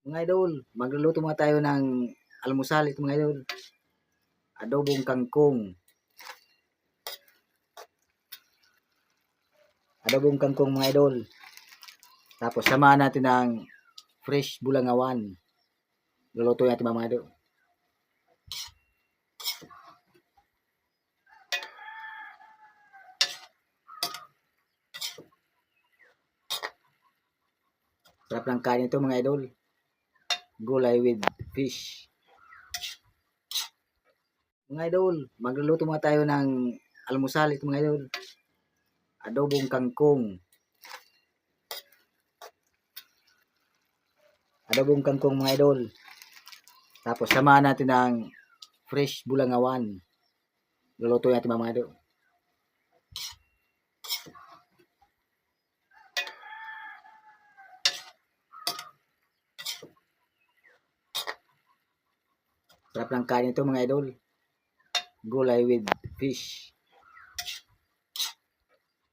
Mga idol, magluluto muna tayo ng almusal ito mga idol. Adobong kangkong. Adobong kangkong mga idol. Tapos samahan natin ng fresh bulangawan. Luluto natin mga idol. Sarap ng kain ito mga idol. Gulay with fish. Mga idol, magluluto muna tayo ng almusal ito mga idol. Adobong kangkong. Adobong kangkong mga idol. Tapos samahan natin ng fresh bulangawan. Luluto natin mga idol. Sarap ng kain ito mga idol. Gulay with fish.